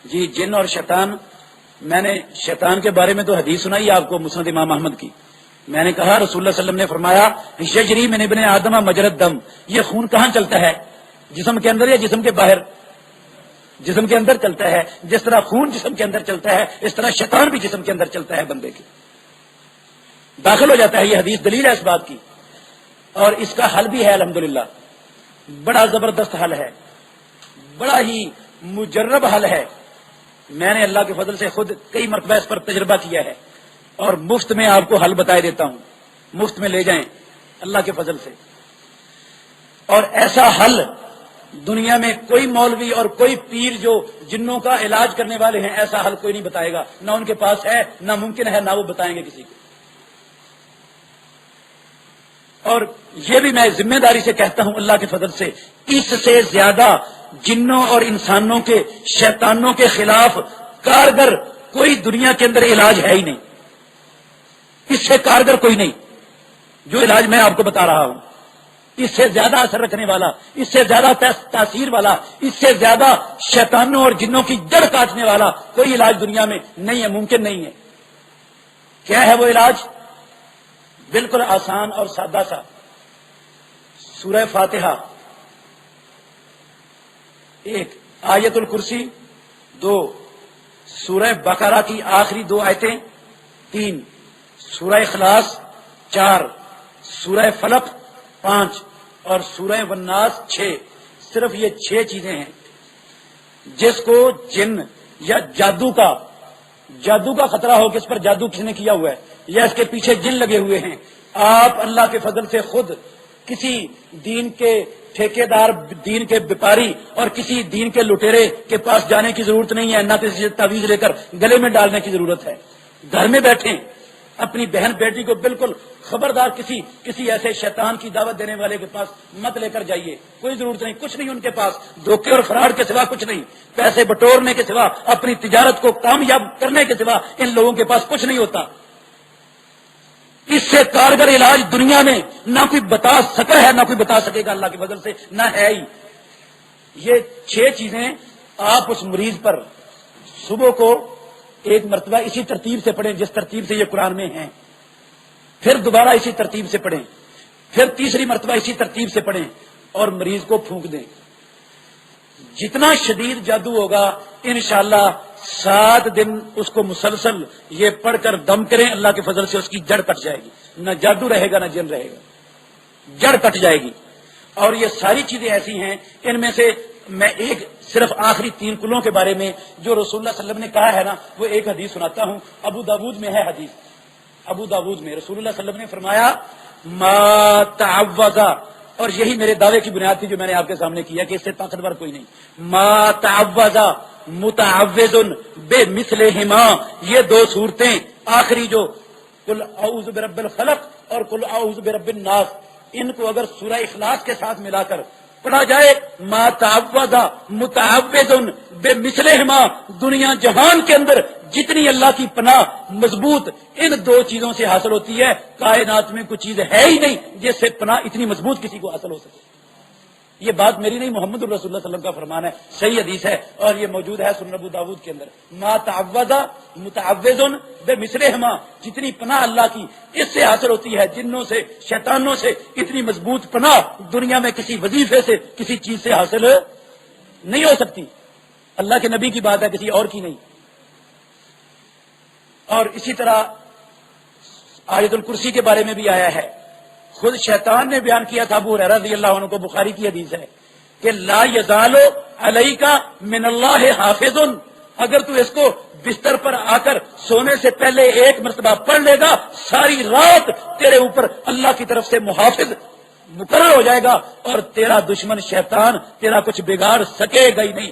جی جن اور شیطان، میں نے شیطان کے بارے میں تو حدیث سنائی آپ کو مسند امام احمد کی. میں نے کہا رسول اللہ صلی اللہ علیہ وسلم نے فرمایا یجری من ابن آدم مجرد دم، یہ خون کہاں چلتا ہے؟ جسم کے اندر یا جسم کے باہر؟ جسم کے اندر چلتا ہے. جس طرح خون جسم کے اندر چلتا ہے اس طرح شیطان بھی جسم کے اندر چلتا ہے، بندے کے داخل ہو جاتا ہے. یہ حدیث دلیل ہے اس بات کی، اور اس کا حل بھی ہے الحمدللہ. بڑا زبردست حل ہے، بڑا ہی مجرب حل ہے. میں نے اللہ کے فضل سے خود کئی مرتبہ اس پر تجربہ کیا ہے، اور مفت میں آپ کو حل بتائے دیتا ہوں. مفت میں لے جائیں اللہ کے فضل سے. اور ایسا حل دنیا میں کوئی مولوی اور کوئی پیر جو جنوں کا علاج کرنے والے ہیں ایسا حل کوئی نہیں بتائے گا، نہ ان کے پاس ہے، نہ ممکن ہے، نہ وہ بتائیں گے کسی کو. اور یہ بھی میں ذمہ داری سے کہتا ہوں اللہ کے فضل سے، اس سے زیادہ جنوں اور انسانوں کے شیطانوں کے خلاف کارگر کوئی دنیا کے اندر علاج ہے ہی نہیں. اس سے کارگر کوئی نہیں جو علاج میں آپ کو بتا رہا ہوں. اس سے زیادہ اثر رکھنے والا، اس سے زیادہ تاثیر والا، اس سے زیادہ شیطانوں اور جنوں کی جڑ کاٹنے والا کوئی علاج دنیا میں نہیں ہے، ممکن نہیں ہے. کیا ہے وہ علاج؟ بالکل آسان اور سادہ سا. سورہ فاتحہ، ایک آیت الکرسی، دو سورہ بقرہ کی آخری دو آیتیں، تین سورہ اخلاص، چار سورہ فلق، پانچ اور سورہ والناس، چھ. صرف یہ 6 چیزیں ہیں. جس کو جن یا جادو کا خطرہ ہو کہ اس پر جادو کس نے کیا ہوا ہے یا اس کے پیچھے جن لگے ہوئے ہیں، آپ اللہ کے فضل سے خود کسی دین کے ٹھیکیدار، دین کے بیپاری اور کسی دین کے لٹیرے کے پاس جانے کی ضرورت نہیں ہے، نہ کسی سے تعویذ لے کر گلے میں ڈالنے کی ضرورت ہے. گھر میں بیٹھیں اپنی بہن بیٹی کو بالکل خبردار کسی ایسے شیطان کی دعوت دینے والے کے پاس مت لے کر جائیے. کوئی ضرورت نہیں، کچھ نہیں ان کے پاس، دھوکے اور فراڈ کے سوا کچھ نہیں، پیسے بٹورنے کے سوا، اپنی تجارت کو کامیاب کرنے کے سوا ان لوگوں کے پاس کچھ نہیں ہوتا. اس سے کارگر علاج دنیا میں نہ کوئی بتا سکا ہے، نہ کوئی بتا سکے گا اللہ کی فضل سے، نہ ہے ہی. یہ 6 چیزیں آپ اس مریض پر صبح کو ایک مرتبہ اسی ترتیب سے پڑھیں جس ترتیب سے یہ قرآن میں ہیں، پھر دوبارہ اسی ترتیب سے پڑھیں، پھر تیسری مرتبہ اسی ترتیب سے پڑھیں اور مریض کو پھونک دیں. جتنا شدید جادو ہوگا انشاءاللہ 7 دن اس کو مسلسل یہ پڑھ کر دم کریں، اللہ کے فضل سے اس کی جڑ کٹ جائے گی. نہ جادو رہے گا نہ جن رہے گا، جڑ کٹ جائے گی. اور یہ ساری چیزیں ایسی ہیں، ان میں سے میں ایک صرف آخری 3 کلوں کے بارے میں جو رسول اللہ صلی اللہ علیہ وسلم نے کہا ہے نا، وہ ایک حدیث سناتا ہوں. ابو داود میں ہے حدیث. ابو داود میں رسول اللہ صلی اللہ علیہ وسلم نے فرمایا ما تعوذا، اور یہی میرے دعوے کی بنیاد تھی جو میں نے آپ کے سامنے کیا کہ اس سے طاقتور کوئی نہیں. ما تعوذا متعوذ بمثلہما، یہ 2 صورتیں آخری جو قل اعوذ برب الفلق اور قل اعوذ برب الناس، ان کو اگر سورہ اخلاص کے ساتھ ملا کر پڑھا جائے، ما تعوذ متعوذ بمثلہما، دنیا جہان کے اندر جتنی اللہ کی پناہ مضبوط ان 2 چیزوں سے حاصل ہوتی ہے، کائنات میں کوئی چیز ہے ہی نہیں جس سے پناہ اتنی مضبوط کسی کو حاصل ہو سکے. یہ بات میری نہیں، محمد الرسول اللہ صلی اللہ علیہ وسلم کا فرمان ہے، صحیح حدیث ہے اور یہ موجود ہے سنن ابو داود کے اندر. ما تعوذ متعوذ بمثلہما، جتنی پناہ اللہ کی اس سے حاصل ہوتی ہے، جنوں سے شیطانوں سے اتنی مضبوط پناہ دنیا میں کسی وظیفے سے کسی چیز سے حاصل نہیں ہو سکتی. اللہ کے نبی کی بات ہے، کسی اور کی نہیں. اور اسی طرح آیت الکرسی کے بارے میں بھی آیا ہے، خود شیطان نے بیان کیا تھا، ابو ہریرہ رضی اللہ عنہ کو، بخاری کی حدیث ہے کہ لا یزال علیک من اللہ حافظ، اگر تو اس کو بستر پر آ کر سونے سے پہلے 1 مرتبہ پڑھ لے گا، ساری رات تیرے اوپر اللہ کی طرف سے محافظ مقرر ہو جائے گا اور تیرا دشمن شیطان تیرا کچھ بگاڑ سکے گا ہی نہیں.